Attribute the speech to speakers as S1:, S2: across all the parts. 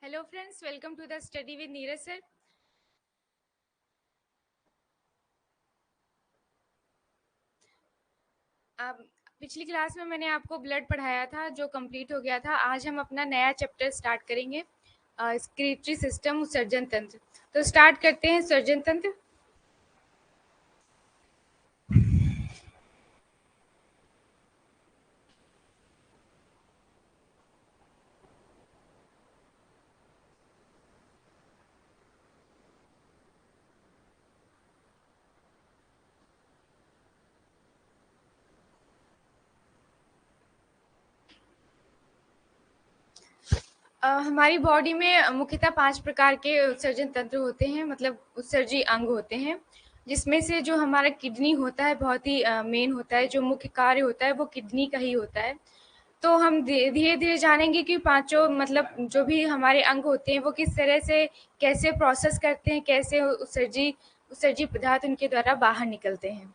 S1: Hello friends, welcome to the study with Neeraj sir. अब पिछली class में मैंने आपको ब्लड पढ़ाया था जो कंप्लीट हो गया था। आज हम अपना नया चैप्टर स्टार्ट करेंगे, स्क्रीटरी सिस्टम, सर्जन तंत्र। तो स्टार्ट करते हैं सर्जन तंत्र। हमारी बॉडी में मुख्यतः 5 प्रकार के उत्सर्जन तंत्र होते हैं, मतलब उत्सर्जी अंग होते हैं, जिसमें से जो हमारा किडनी होता है बहुत ही मेन होता है। जो मुख्य कार्य होता है वो किडनी का ही होता है। तो हम धीरे-धीरे जानेंगे कि पाँचों, मतलब जो भी हमारे अंग होते हैं वो किस तरह से कैसे प्रोसेस करते हैं, कैसे उत्सर्जी उत्सर्जी पदार्थ उनके द्वारा बाहर निकलते हैं।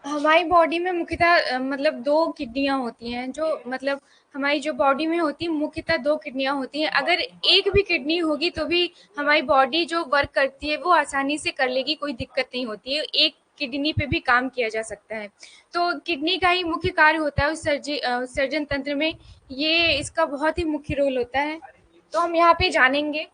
S1: हमारी बॉडी में मुख्यतः मतलब 2 किडनियाँ होती हैं, जो मतलब हमारी जो बॉडी में होती है मुख्यतः 2 किडनियाँ होती हैं। अगर एक भी किडनी होगी तो भी हमारी बॉडी जो वर्क करती है वो आसानी से कर लेगी, कोई दिक्कत नहीं होती है। एक किडनी पे भी काम किया जा सकता है। तो किडनी का ही मुख्य कार्य होता है उत्सर्जन तंत्र में। ये इसका बहुत ही मुख्य रोल होता है। तो हम यहाँ पे जानेंगे।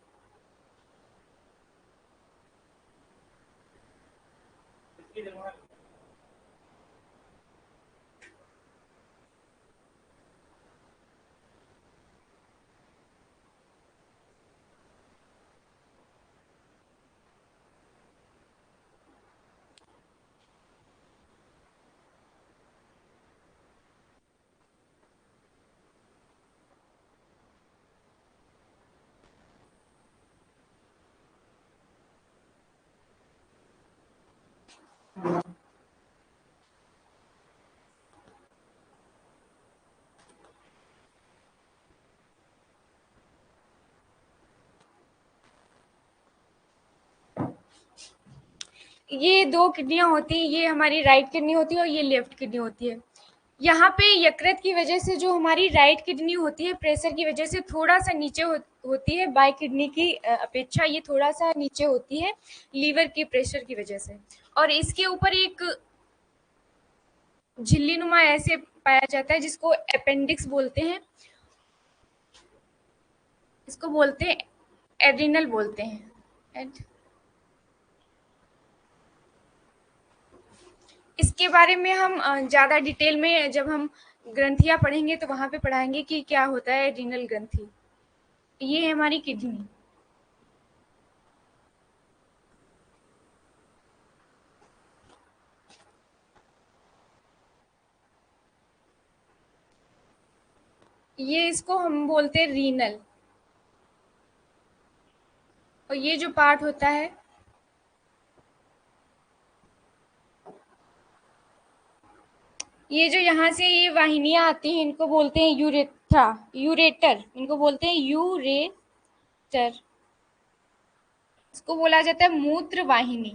S1: ये 2 किडनियाँ होती हैं, ये हमारी राइट किडनी होती है और ये लेफ्ट किडनी होती है। यहाँ पे यकृत की वजह से जो हमारी राइट किडनी होती है, प्रेशर की वजह से थोड़ा-सा नीचे होती है, बाएँ किडनी की अपेक्षा ये थोड़ा-सा नीचे होती है, लीवर के प्रेशर की वजह से। और इसके ऊपर एक झिल्ली-नुमा ऐसे पाया जाता है जिसको अपेंडिक्स बोलते हैं। इसको बोलते हैं एड्रिनल बोलते हैं। एड इसके बारे में हम ज़्यादा डिटेल में जब हम ग्रंथियाँ पढ़ेंगे तो वहाँ पे पढ़ाएँगे कि क्या होता है एड्रिनल ग्रंथि। ये है हमारी किडनी। ये इसको हम बोलते हैं रीनल। और ये जो पार्ट होता है, ये जो यहाँ से ये वाहिनियाँ आती हैं इनको बोलते हैं यूरेथ्रा, यूरेटर, इनको बोलते हैं यूरेटर। इसको बोला जाता है मूत्र वाहिनी।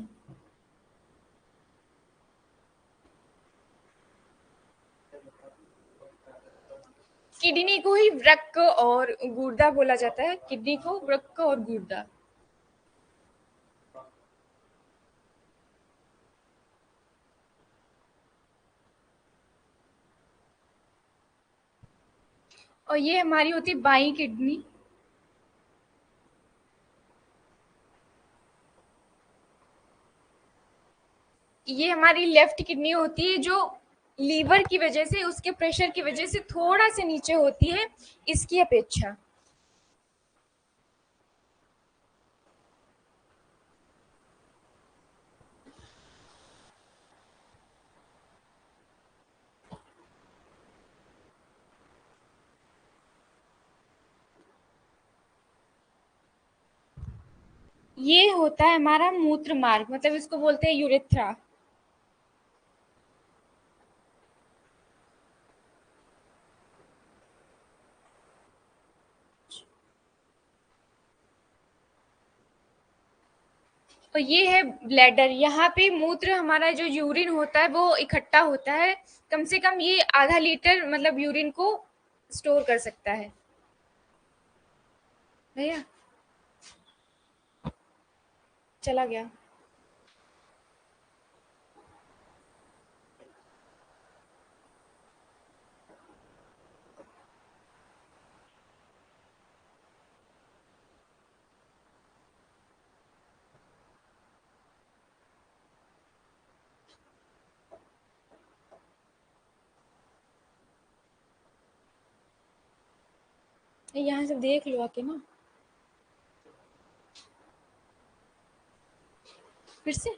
S1: किडनी को ही वृक्क और गुर्दा बोला जाता है, किडनी को वृक्क और गुर्दा। और ये हमारी होती है बाई किडनी। ये हमारी लेफ्ट किडनी होती है जो लीवर की वजह से, उसके प्रेशर की वजह से थोड़ा से नीचे होती है इसकी अपेक्षा। ये होता है हमारा मूत्र मार्ग, मतलब इसको बोलते हैं यूरेथ्रा। और ये है ब्लैडर, यहाँ पे मूत्र, हमारा जो यूरिन होता है वो इकट्ठा होता है, कम से कम ये आधा लीटर मतलब यूरिन को स्टोर कर सकता है। भैया चला गया। यहाँ से देख लो आके ना, फिर से।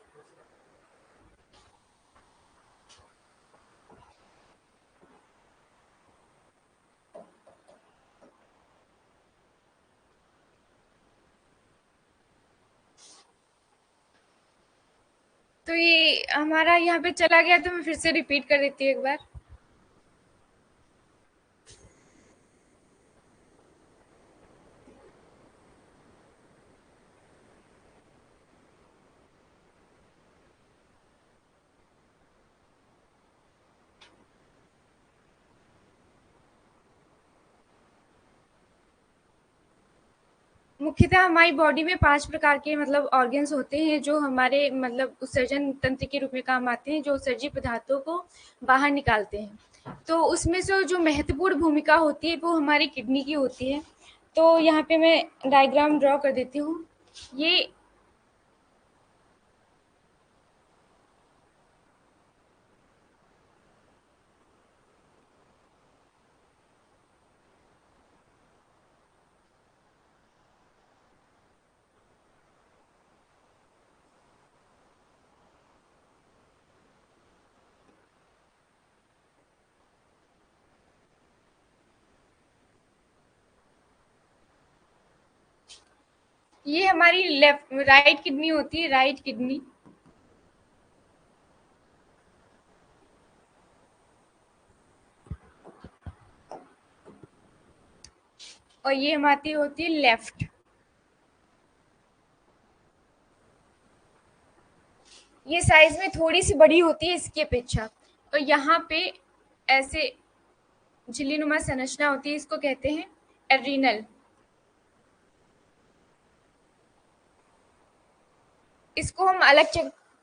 S1: तो ये हमारा यहाँ पे चला गया, तो मैं फिर से रिपीट कर देती हूँ एक बार। मुख्यतः हमारी बॉडी में 5 प्रकार के मतलब ऑर्गन्स होते हैं, जो हमारे मतलब उत्सर्जन तंत्र के रूप में काम आते हैं, जो उत्सर्जित पदार्थों को बाहर निकालते हैं। तो उसमें से जो महत्वपूर्ण भूमिका होती है वो हमारी किडनी की होती है। तो यहाँ पे मैं डायग्राम ड्रॉ कर देती हूँ। ये ये हमारी लेफ्ट राइट किडनी होती है, राइट किडनी। और ये हमारी होती है लेफ्ट। ये साइज में थोड़ी सी बड़ी होती है इसकी अपेक्षा। और यहाँ पे ऐसे झिल्लीनुमा संरचना होती है, इसको कहते हैं एड्रीनल। इसको हम अलग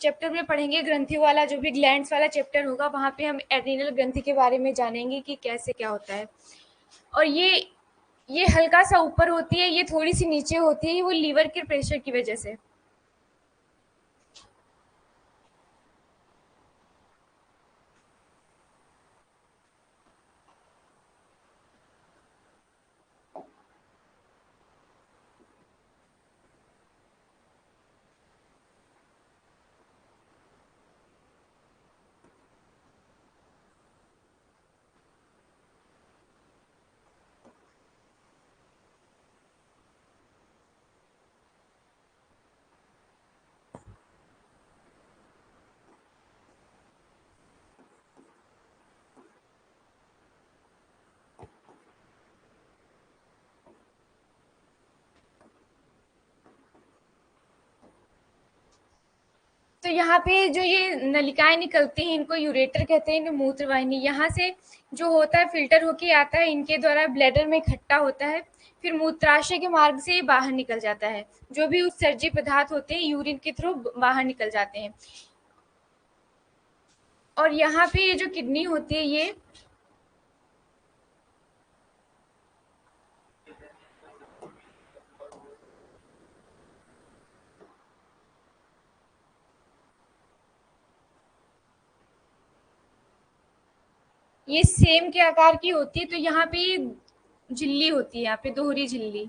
S1: चैप्टर में पढ़ेंगे, ग्रंथियों वाला जो भी ग्लैंड्स वाला चैप्टर होगा वहाँ पे हम एड्रीनल ग्रंथि के बारे में जानेंगे कि कैसे क्या होता है। और ये हल्का सा ऊपर होती है, ये थोड़ी सी नीचे होती है, वो लीवर के प्रेशर की वजह से। तो यहाँ पे जो ये नलिकाएं निकलती हैं इनको यूरेटर कहते हैं, इन्हें मूत्रवाहिनी। यहाँ से जो होता है फिल्टर होके आता है, इनके द्वारा ब्लैडर में इकट्ठा होता है, फिर मूत्राशय के मार्ग से ये बाहर निकल जाता है। जो भी उत्सर्जित पदार्थ होते हैं यूरिन के थ्रू बाहर निकल जाते हैं। और यहाँ पे ये जो किडनी होती है ये सेम के आकार की होती है। तो यहाँ पे ये झिल्ली होती है, यहाँ पे दोहरी झिल्ली।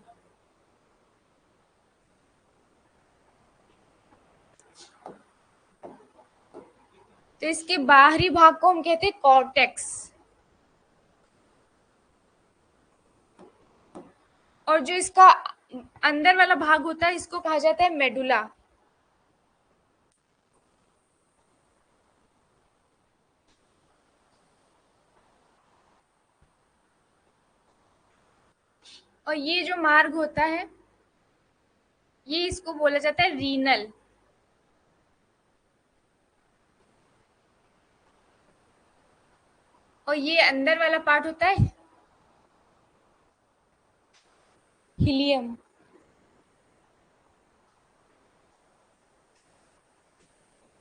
S1: तो इसके बाहरी भाग को हम कहते हैं कॉर्टेक्स। और जो इसका अंदर वाला भाग होता है, इसको कहा जाता है मेडुला। और ये जो मार्ग होता है, ये इसको बोला जाता है रीनल। और ये अंदर वाला पार्ट होता है हिलियम।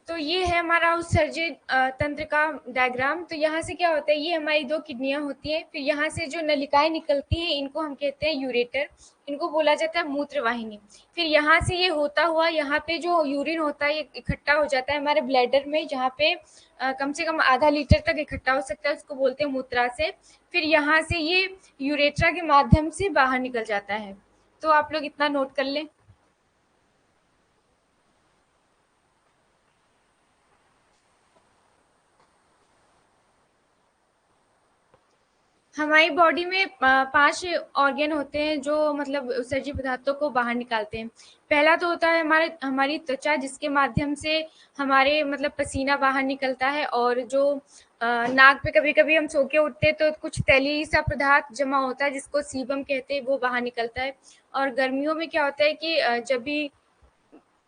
S1: तो ये है हमारा उत्सर्जय तंत्र का डायग्राम। तो यहाँ से क्या होता है, ये हमारी दो किडनियां होती हैं, फिर यहाँ से जो नलिकाएं निकलती हैं इनको हम कहते हैं यूरेटर, इनको बोला जाता है मूत्र वाहिनी। फिर यहाँ से ये होता हुआ यहाँ पे जो यूरिन होता है ये इकट्ठा हो जाता है हमारे ब्लैडर में, जहाँ पे कम से कम आधा लीटर तक इकट्ठा हो सकता है, उसको बोलते हैं मूत्राशय। फिर यहाँ से ये यूरेट्रा के माध्यम से बाहर निकल जाता है। तो आप लोग इतना नोट कर लें। हमारी बॉडी में 5 ऑर्गन होते हैं जो मतलब उत्सर्जित पदार्थों को बाहर निकालते हैं। पहला तो होता है हमारी त्वचा, जिसके माध्यम से हमारे मतलब पसीना बाहर निकलता है। और जो नाक पे कभी-कभी हम सो के उठते हैं तो कुछ तैलीय सा पदार्थ जमा होता है जिसको सीबम कहते हैं, वो बाहर निकलता है। और गर्मियों में क्या होता है कि जब भी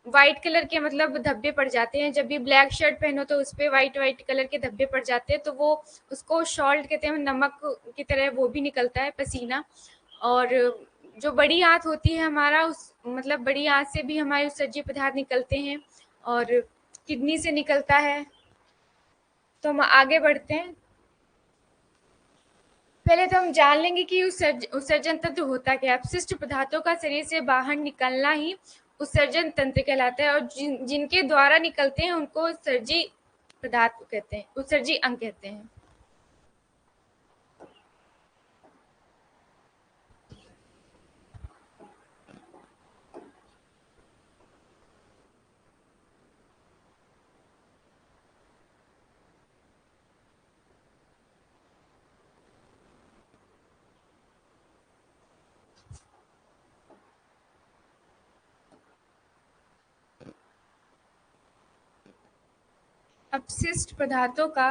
S1: व्हाइट कलर के मतलब धब्बे पड़ जाते हैं, जब भी ब्लैक शर्ट पहनो तो उस पे व्हाइट व्हाइट कलर के धब्बे पड़ जाते हैं, तो वो उसको सॉल्ट कहते हैं, नमक की तरह वो भी निकलता है पसीना। और जो बड़ी आंत होती है हमारा, उस मतलब बड़ी आंत से भी हमारे उत्सर्जीय पदार्थ निकलते हैं और किडनी से निकलता है। तो हम आगे बढ़ते हैं। पहले तो हम जान लेंगे कि उत्सर्जन तंत्र होता क्या है। अपशिष्ट पदार्थों का शरीर से बाहर निकलना ही उत्सर्जन तंत्र कहलाता है। और जिनके द्वारा निकलते हैं उनको उत्सर्जी पदार्थ कहते हैं, उत्सर्जी अंग कहते हैं। अपशिष्ट पदार्थों का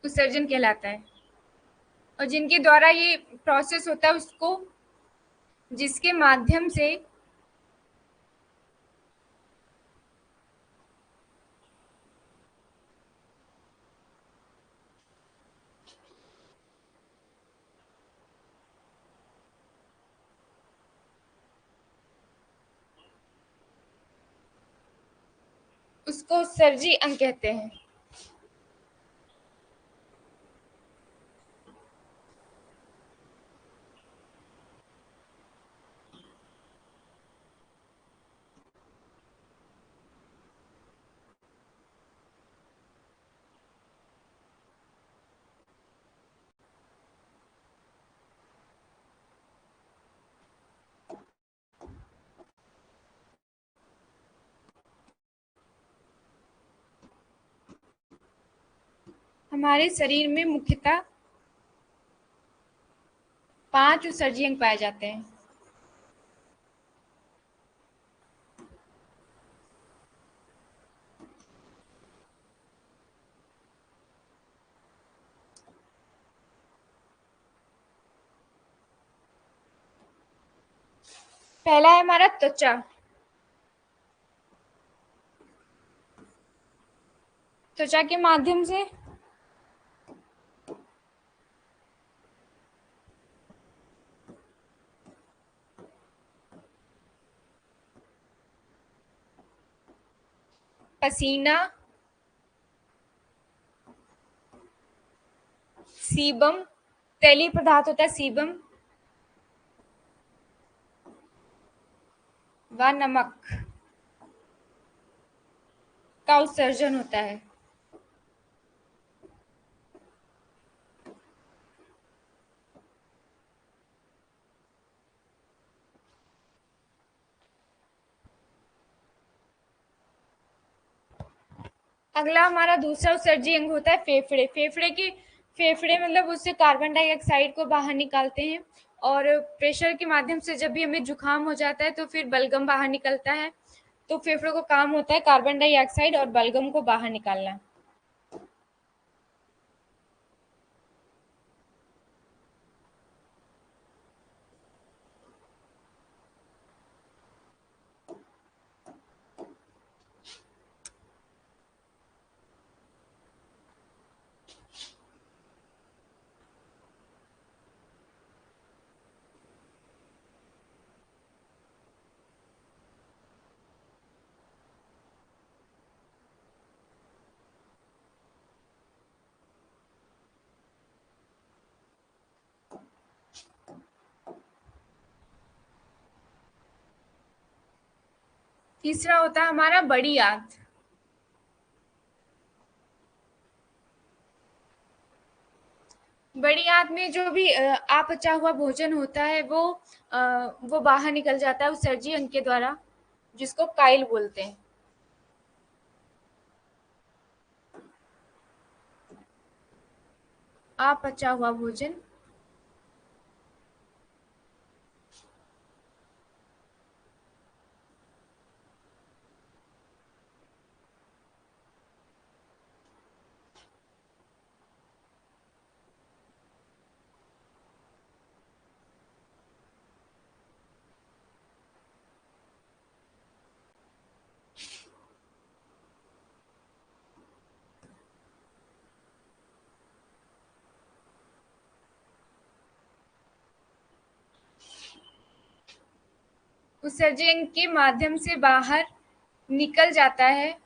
S1: उत्सर्जन कहलाता है। और जिनके द्वारा ये प्रोसेस होता है उसको, जिसके माध्यम से उसको उत्सर्जी अंग कहते हैं। हमारे शरीर में मुख्यतः 5 उत्सर्जी अंग पाए जाते हैं। पहला है हमारा त्वचा। त्वचा के माध्यम से पसीना सीबम, तैलीय पदार्थ होता है सीबम। व नमक का उत्सर्जन होता है। अगला हमारा दूसरा उत्सर्जी अंग होता है फेफड़े। फेफड़े मतलब उससे कार्बन डाइऑक्साइड को बाहर निकालते हैं, और प्रेशर के माध्यम से जब भी हमें जुकाम हो जाता है तो फिर बलगम बाहर निकलता है। तो फेफड़ों का काम होता है कार्बन डाइऑक्साइड और बलगम को बाहर निकालना। तीसरा होता है हमारा बड़ी आंत। बड़ी आंत में जो भी अपचा हुआ भोजन होता है वो बाहर निकल जाता है उत्सर्जी अंग के द्वारा, जिसको काइल बोलते हैं। अपचा हुआ भोजन। उत्सर्जी अंग के माध्यम से बाहर निकल जाता है,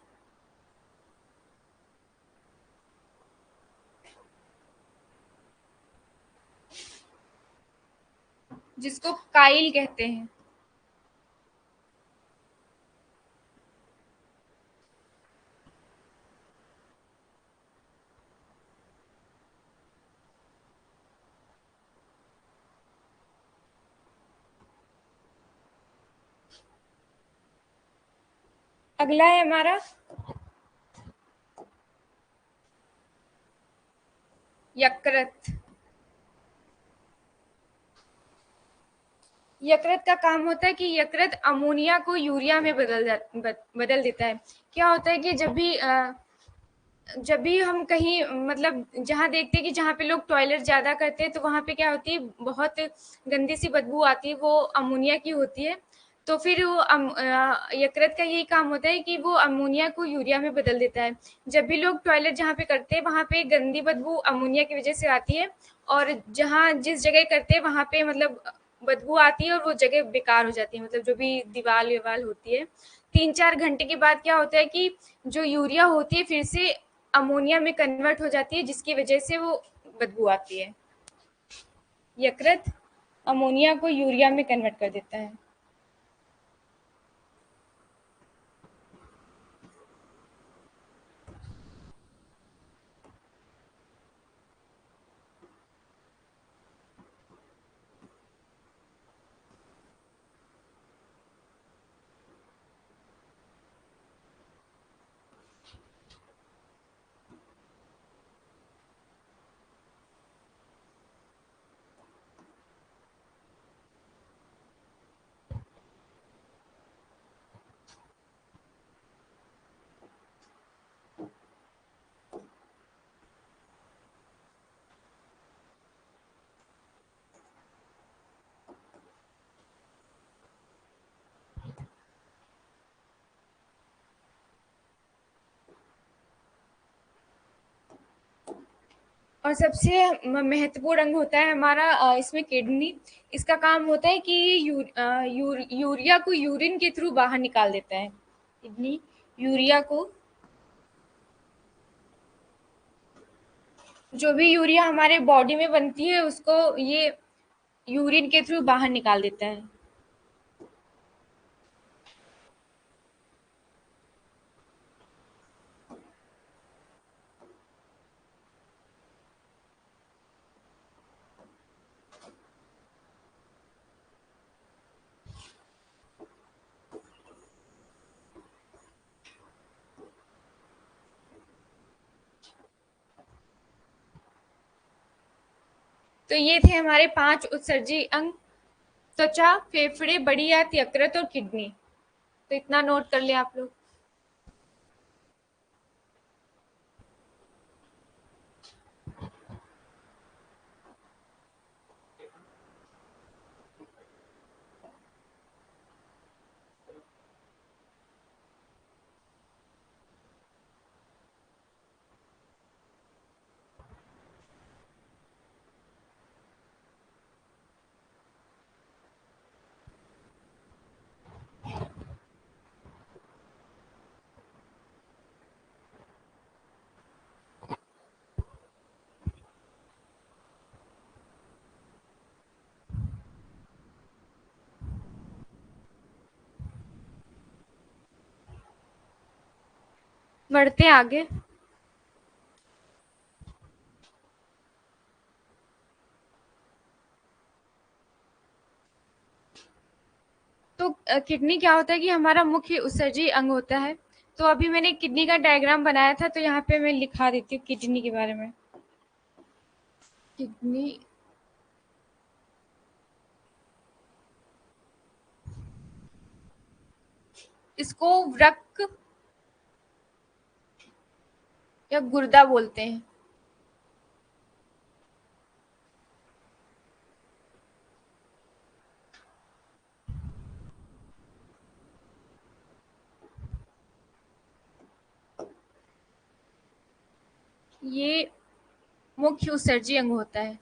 S1: जिसको काइल कहते हैं। अगला है हमारा यकृत। यकृत का काम होता है कि यकृत अमोनिया को यूरिया में बदल देता है। क्या होता है कि जब भी हम कहीं मतलब जहाँ देखते हैं कि जहाँ पे लोग टॉयलेट ज़्यादा करते हैं तो वहाँ पे क्या होती है, बहुत गंदी सी बदबू आती है, वो अमोनिया की होती है। तो फिर यकृत का यही काम होता है कि वो अमोनिया को यूरिया में बदल देता है। जब भी लोग टॉयलेट जहाँ पे करते हैं वहाँ पे गंदी बदबू अमोनिया की वजह से आती है, और जहाँ जिस जगह करते हैं वहाँ पे मतलब बदबू आती है और वो जगह बेकार हो जाती है, मतलब जो भी दीवार विवाल होती है। 3-4 घंटे के बाद क्या होता है कि जो यूरिया होती है फिर से अमोनिया में कन्वर्ट हो जाती है, जिसकी वजह से वो बदबू आती है। यकृत अमोनिया को यूरिया में कन्वर्ट कर देता है। और सबसे महत्वपूर्ण अंग होता है हमारा इसमें किडनी। इसका काम होता है कि ये यूरिया को यूरिन के थ्रू बाहर निकाल देता है। किडनी यूरिया को जो भी यूरिया हमारे बॉडी में बनती है उसको ये यूरिन के थ्रू बाहर निकाल देता है। तो ये थे हमारे 5 उत्सर्जी अंग: त्वचा, फेफड़े, बड़ी आंत, यकृत और किडनी। तो इतना नोट कर लिया आप लोग। बढ़ते हैं आगे। तो किडनी क्या होता है कि हमारा मुख्य उत्सर्जी अंग होता है। तो अभी मैंने किडनी का डायग्राम बनाया था, तो यहाँ पे मैं लिखा देती हूँ किडनी के बारे में। किडनी इसको वृक्क या गुर्दा बोलते हैं। ये मुख्य उत्सर्जी अंग होता है।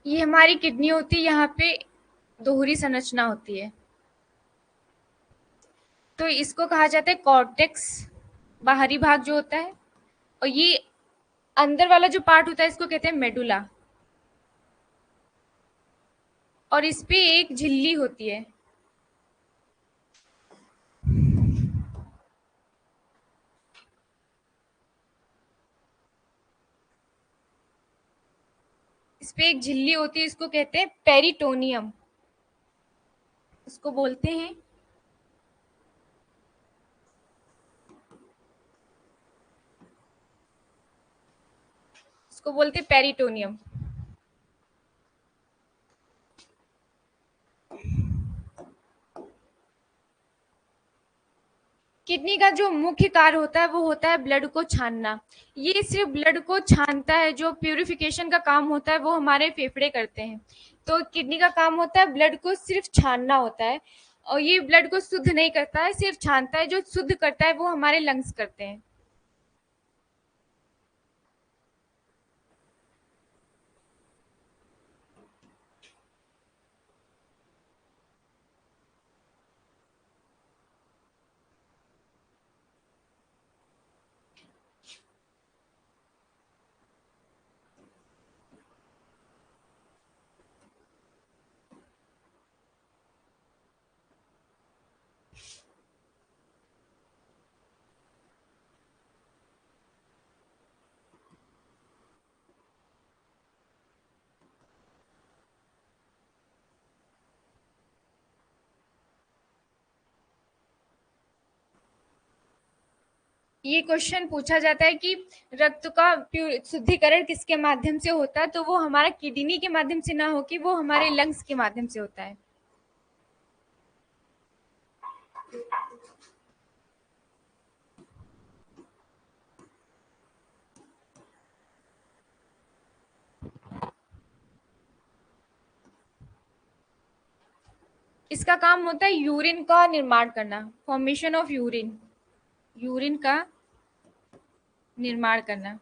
S1: ये हमारी किडनी होती है, यहाँ पे दोहरी संरचना होती है। तो इसको कहा जाता है कॉर्टेक्स, बाहरी भाग जो होता है। और ये अंदर वाला जो पार्ट होता है इसको कहते हैं मेडुला। और इस पे एक झिल्ली होती है। इस पे एक झिल्ली होती है, इसको कहते हैं पेरिटोनियम। इसको बोलते हैं इसको बोलते हैं पेरिटोनियम। किडनी का जो मुख्य कार्य होता है वो होता है ब्लड को छानना। ये सिर्फ ब्लड को छानता है, जो प्यूरिफिकेशन का काम होता है वो हमारे फेफड़े करते हैं। तो किडनी का काम होता है ब्लड को सिर्फ छानना होता है। और ये ब्लड को शुद्ध नहीं करता है, सिर्फ छानता है। जो शुद्ध करता है वो हमारे लंग्स करते हैं। ये क्वेश्चन पूछा जाता है कि रक्त का शुद्धिकरण किसके माध्यम से होता है, तो वो हमारा किडनी के माध्यम से ना हो कि वो हमारे लंग्स के माध्यम से होता है। इसका काम होता है यूरिन का निर्माण करना, फॉर्मेशन ऑफ यूरिन, यूरिन का निर्माण करना।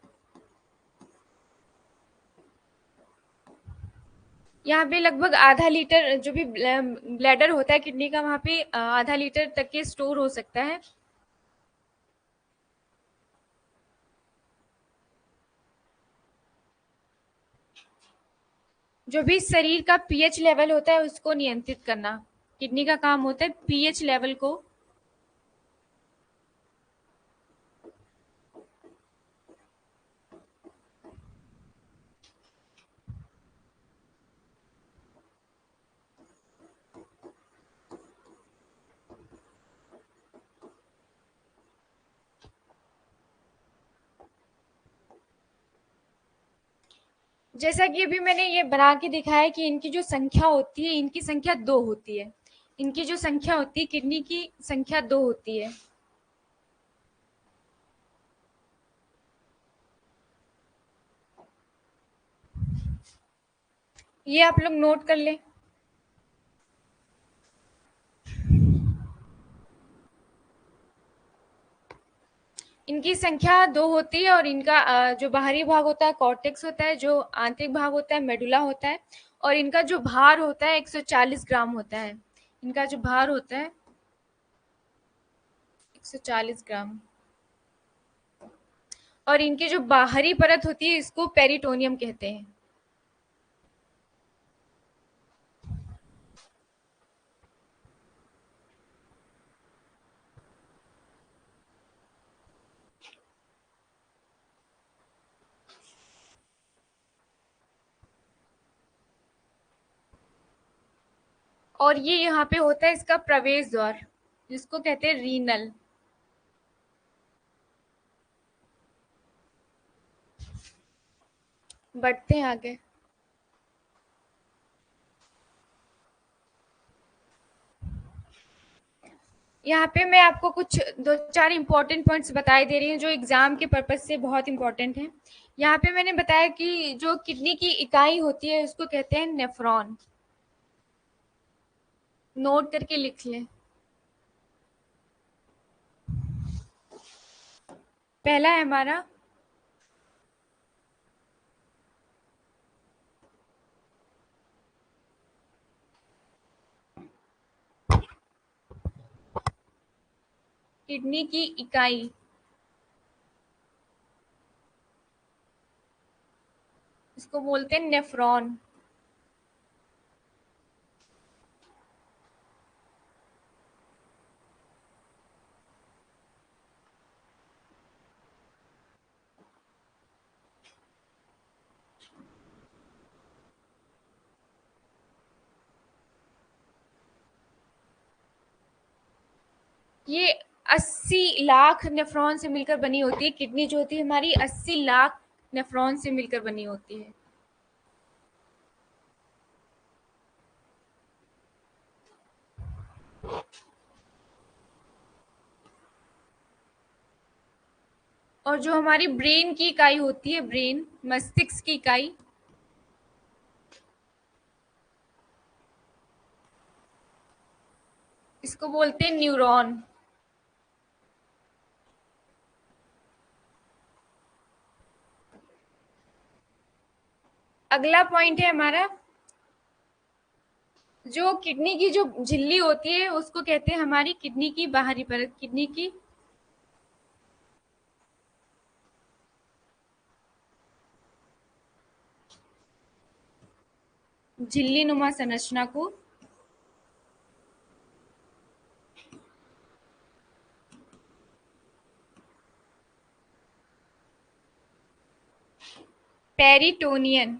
S1: यहाँ पे लगभग आधा लीटर जो भी ब्लैडर होता है किडनी का, वहाँ पे आधा लीटर तक के स्टोर हो सकता है। जो भी शरीर का पीएच लेवल होता है उसको नियंत्रित करना, किडनी का काम होता है पीएच लेवल को। जैसा कि अभी मैंने ये बना के दिखाया कि इनकी जो संख्या होती है, इनकी संख्या 2 होती है। इनकी जो संख्या होती है, किडनी की संख्या 2 होती है। ये आप लोग नोट कर लें। इनकी संख्या 2 होती है और इनका जो बाहरी भाग होता है कॉर्टेक्स होता है, जो आंतरिक भाग होता है मेडुला होता है, और इनका जो भार होता है 140 ग्राम होता है। इनका जो भार होता है 140 ग्राम। और इनकी जो बाहरी परत होती है इसको पेरिटोनियम कहते हैं। और ये यहाँ पे होता है इसका प्रवेश द्वार, जिसको कहते हैं रीनल। बढ़ते हैं आगे। यहाँ पे मैं आपको कुछ 2-4 इम्पोर्टेंट पॉइंट्स बताई दे रही हूँ जो एग्जाम के पर्पज से बहुत इंपॉर्टेंट है। यहाँ पे मैंने बताया कि जो किडनी की इकाई होती है उसको कहते हैं नेफ्रॉन। नोट करके लिख लें। पहला है हमारा किडनी की इकाई, इसको बोलते हैं नेफ्रॉन। ये 80 लाख नेफ्रॉन से मिलकर बनी होती है। किडनी जो होती है हमारी 80 लाख नेफ्रॉन से मिलकर बनी होती है। और जो हमारी ब्रेन की इकाई होती है, ब्रेन मस्तिष्क की इकाई, इसको बोलते हैं न्यूरॉन। अगला पॉइंट है हमारा, जो किडनी की जो झिल्ली होती है उसको कहते हैं हमारी किडनी की बाहरी परत, किडनी की झिल्ली नुमा संरचना को पेरिटोनियन,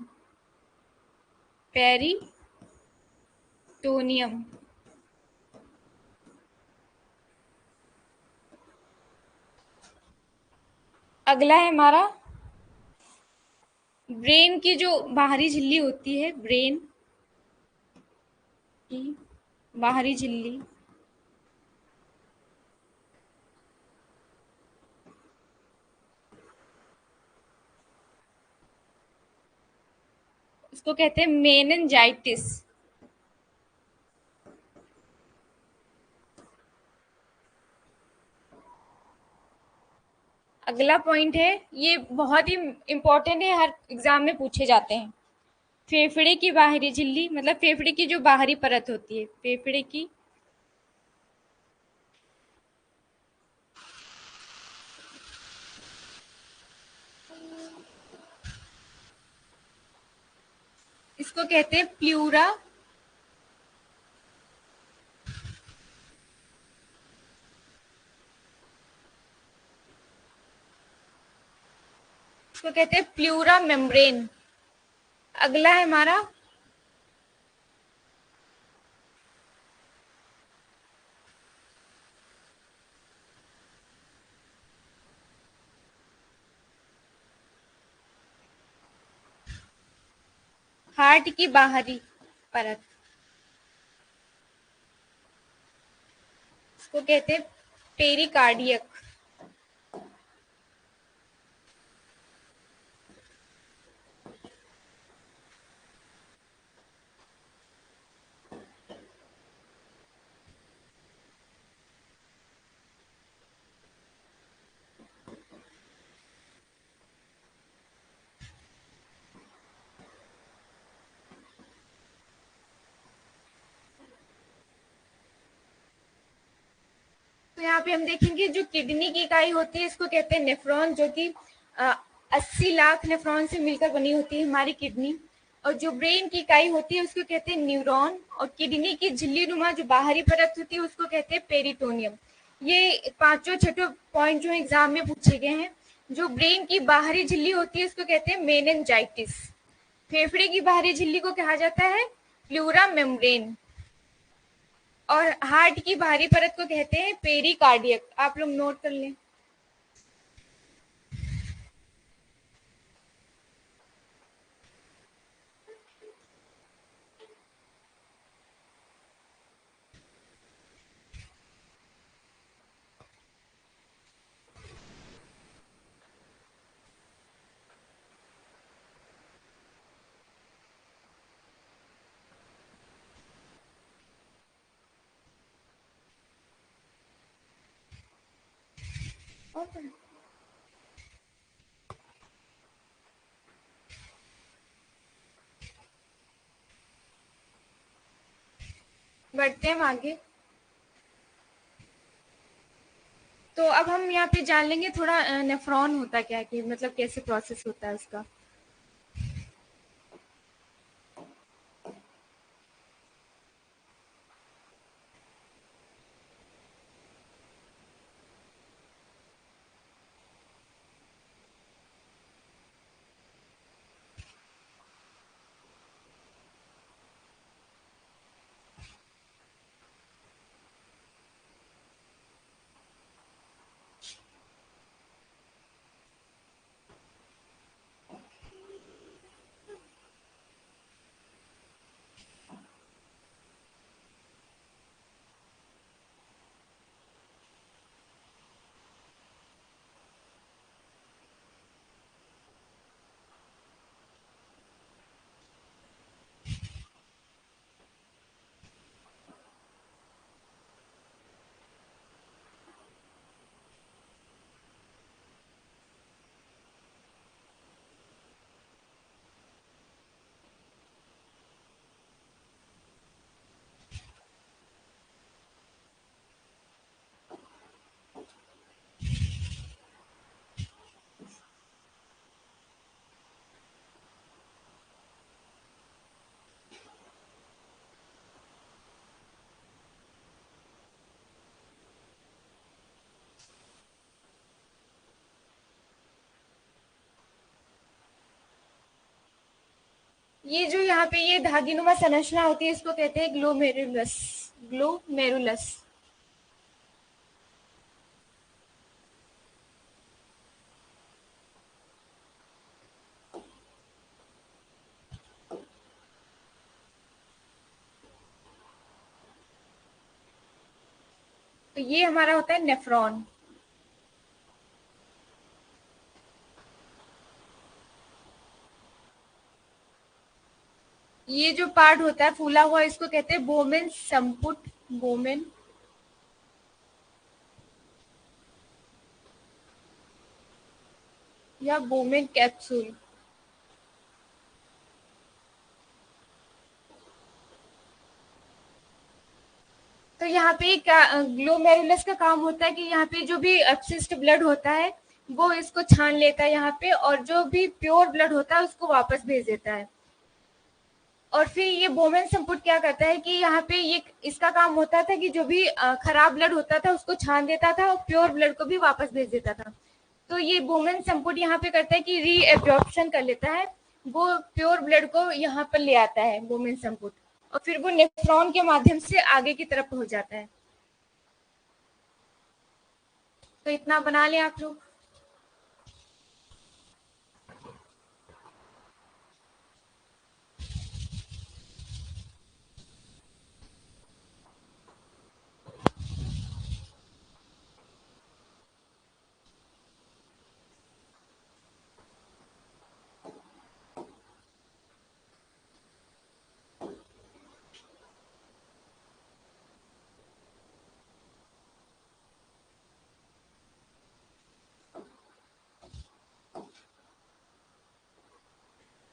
S1: पेरिटोनियम। अगला है हमारा ब्रेन की जो बाहरी झिल्ली होती है, ब्रेन की बाहरी झिल्ली, उसको कहते हैं मेनिंजाइटिस। अगला पॉइंट है, ये बहुत ही इंपॉर्टेंट है, हर एग्जाम में पूछे जाते हैं। फेफड़े की बाहरी झिल्ली मतलब फेफड़े की जो बाहरी परत होती है, फेफड़े की, इसको कहते हैं प्लूरा, इसको कहते हैं प्लूरा मेम्ब्रेन। अगला है हमारा हार्ट की बाहरी परत, इसको कहते हैं पेरिकार्डियक। तो यहाँ पे हम देखेंगे जो किडनी की इकाई होती है इसको कहते हैं नेफ्रॉन, जो कि 80 लाख नेफ्रॉन से मिलकर बनी होती है हमारी किडनी। और जो ब्रेन की इकाई होती है उसको कहते हैं न्यूरॉन। और किडनी की झिल्ली नुमा जो बाहरी परत होती है उसको कहते हैं पेरिटोनियम। ये पांचों छठों पॉइंट जो एग्जाम में पूछे गए हैं। जो ब्रेन की बाहरी झिल्ली होती है उसको कहते हैं मेनिंजाइटिस। फेफड़े की बाहरी झिल्ली को कहा जाता है प्लूरा मेम्ब्रेन। और हार्ट की बाहरी परत को कहते हैं पेरिकार्डियक। आप लोग नोट कर लें। बढ़ते हैं हम आगे। तो अब हम यहाँ पे जान लेंगे थोड़ा नेफ्रॉन होता क्या है, कि मतलब कैसे प्रोसेस होता है उसका। ये जो यहाँ पे ये धागीनुमा संरचना होती है इसको कहते हैं ग्लोमेरुलस। ग्लोमेरुलस। तो ये हमारा होता है नेफ्रॉन। ये जो पार्ट होता है फूला हुआ, इसको कहते हैं बोमेन संपुट। बोमेन या बोमेन कैप्सूल। तो यहाँ पे क्या ग्लोमेरुलस का काम होता है कि यहाँ पे जो भी अपशिष्ट ब्लड होता है वो इसको छान लेता है यहाँ पे, और जो भी प्योर ब्लड होता है उसको वापस भेज देता है। और फिर ये बोमेन संपुट क्या करता है कि यहाँ पे ये इसका काम होता था कि जो भी खराब ब्लड होता था उसको छान देता था और प्योर ब्लड को भी वापस भेज देता था। तो ये बोमेन संपुट यहाँ पे करता है कि री एब्जॉर्प्शन कर लेता है, वो प्योर ब्लड को यहाँ पर ले आता है बोमेन संपुट, और फिर वो नेफ्रॉन के माध्यम से आगे की तरफ पहुंच जाता है। तो इतना बना लें आप लोग।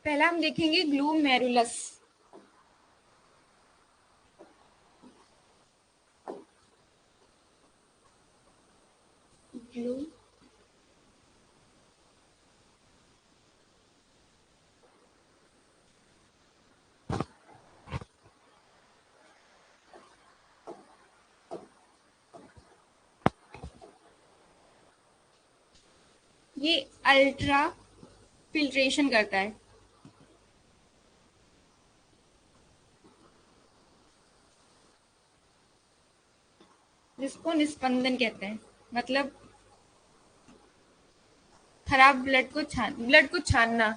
S1: पहला हम देखेंगे ग्लूमेरुलस। ग्लू ये अल्ट्रा फिल्ट्रेशन करता है, जिसको निस्पंदन कहते हैं, मतलब खराब ब्लड को छानना।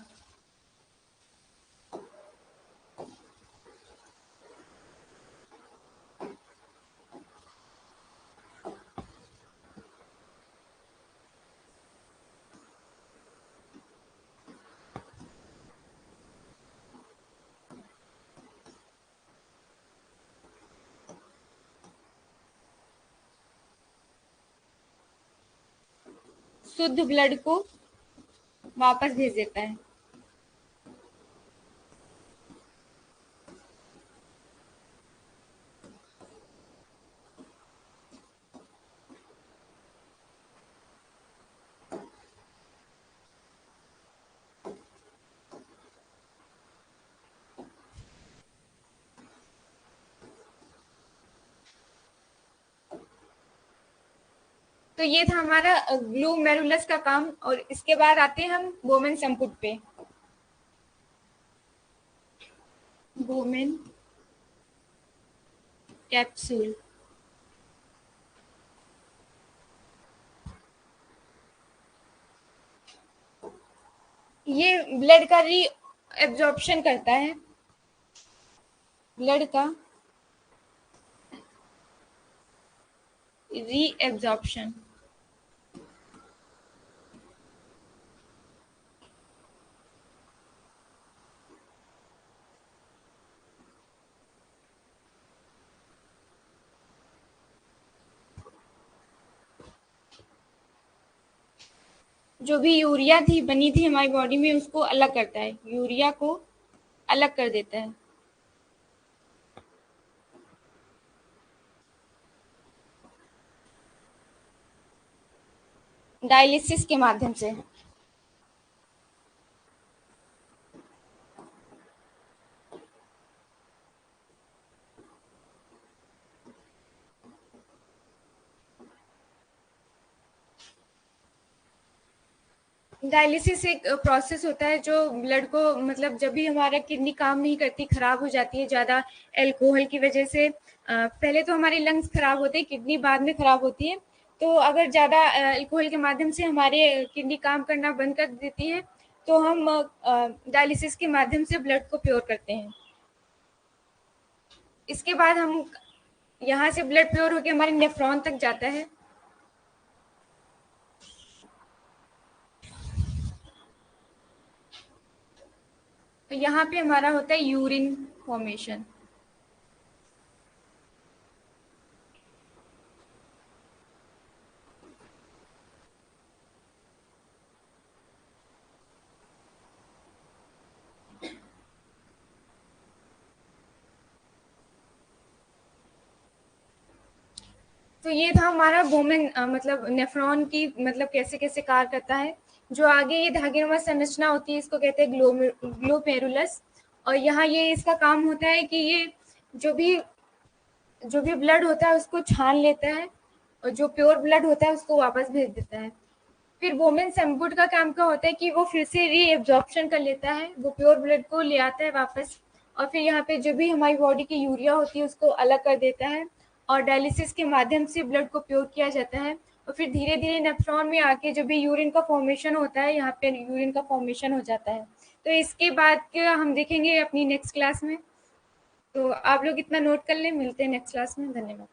S1: शुद्ध ब्लड को वापस भेज देता है। तो ये था हमारा ग्लूमेरुलस का काम, और इसके बाद आते हैं हम बोमेन संपुट पे। Bowman capsule. ये ब्लड का री एब्जॉर्प्शन करता है, ब्लड का री एब्जॉर्प्शन। जो भी यूरिया थी बनी थी हमारी बॉडी में उसको अलग करता है, यूरिया को अलग कर देता है डायलिसिस के माध्यम से। डायलिसिस एक प्रोसेस होता है जो ब्लड को, मतलब जब भी हमारा किडनी काम नहीं करती, खराब हो जाती है ज़्यादा अल्कोहल की वजह से, पहले तो हमारे लंग्स खराब होते हैं, किडनी बाद में खराब होती है। तो अगर ज़्यादा अल्कोहल के माध्यम से हमारे किडनी काम करना बंद कर देती है तो हम डायलिसिस के माध्यम से ब्लड को प्योर करते हैं। इसके बाद हम यहाँ से ब्लड प्योर होकर हमारे नेफ्रॉन तक जाता है। तो यहाँ पे हमारा होता है यूरिन फॉर्मेशन। तो ये था हमारा वोमेन मतलब नेफ्रॉन की मतलब कैसे कैसे कार्य करता है। जो आगे ये धागेनुमा संरचना होती है इसको कहते हैं ग्लोमेरुलस। और यहाँ ये इसका काम होता है कि ये जो भी जो भी ब्लड होता है उसको छान लेता है और जो प्योर ब्लड होता है उसको वापस भेज देता है। फिर वोमेन सेम्बुड का काम क्या होता है कि वो फिर से रीएब्जॉर्प्शन कर लेता है, वो प्योर ब्लड को ले आता है वापस और फिर यहाँ पे जो भी हमारी बॉडी की यूरिया होती है उसको अलग कर देता है और डायलिसिस के माध्यम से ब्लड को प्योर किया जाता है। और फिर धीरे धीरे नेफ्रॉन में आके जो भी यूरिन का फॉर्मेशन होता है यहाँ पे यूरिन का फॉर्मेशन हो जाता है। तो इसके बाद क्या हम देखेंगे अपनी नेक्स्ट क्लास में। तो आप लोग इतना नोट कर लें, मिलते हैं नेक्स्ट क्लास में। धन्यवाद।